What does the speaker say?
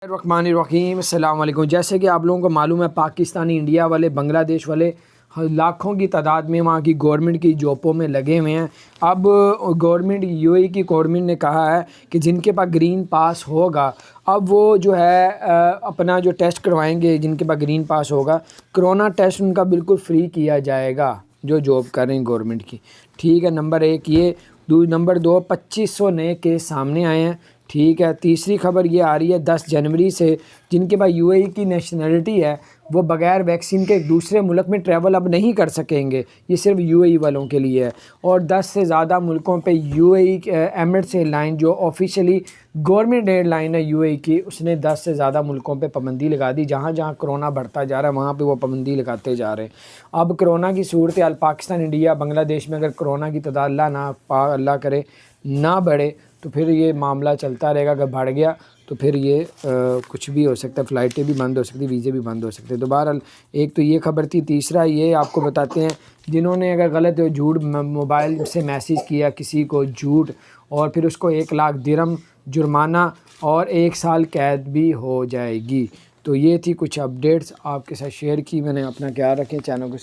الرحمن الرحیم السلام علیکم۔ جیسے کہ آپ لوگوں کو معلوم ہے، پاکستانی انڈیا والے، بنگلہ دیش والے لاکھوں کی تعداد میں وہاں کی گورنمنٹ کی جابوں میں لگے ہوئے ہیں۔ اب گورنمنٹ کی گورنمنٹ نے کہا ہے کہ جن کے پاس گرین پاس ہوگا، اب وہ جو ہے اپنا جو ٹیسٹ کروائیں گے، جن کے پاس گرین پاس ہوگا، کرونا ٹیسٹ ان کا بالکل فری کیا جائے گا جو جاب کر رہے ہیں گورنمنٹ کی۔ ٹھیک ہے، نمبر 1 یہ۔ نمبر 2، 2500 نئے کیس سامنے آئے ہیں۔ ٹھیک ہے، تیسری خبر یہ آ رہی ہے 10 جنوری سے جن کے پاس کی نیشنلٹی ہے وہ بغیر ویکسین کے دوسرے ملک میں ٹریول اب نہیں کر سکیں گے۔ یہ صرف والوں کے لیے ہے، اور 10 سے زیادہ ملکوں پہ ایمریٹس ایئر لائن جو آفیشلی گورنمنٹ ایئر لائن ہے کی، اس نے 10 سے زیادہ ملکوں پہ پابندی لگا دی۔ جہاں جہاں کرونا بڑھتا جا رہا ہے وہاں پہ وہ پابندی لگاتے جا رہے ہیں۔ اب کرونا کی صورتحال پاکستان، انڈیا، بنگلہ دیش میں اگر کرونا کی تعداد اللہ کرے نہ بڑھے تو پھر یہ معاملہ چلتا رہے گا۔ اگر بڑھ گیا تو پھر یہ کچھ بھی ہو سکتا ہے، فلائٹیں بھی بند ہو سکتی، ویزے بھی بند ہو سکتے ہیں۔ تو بہرحال ایک تو یہ خبر تھی۔ تیسرا یہ آپ کو بتاتے ہیں، جنہوں نے اگر غلط جھوٹ موبائل سے میسیج کیا کسی کو جھوٹ، اور پھر اس کو 1 لاکھ درہم جرمانہ اور 1 سال قید بھی ہو جائے گی۔ تو یہ تھی کچھ اپڈیٹس آپ کے ساتھ شیئر کی میں نے۔ اپنا خیال رکھیں، چینل کو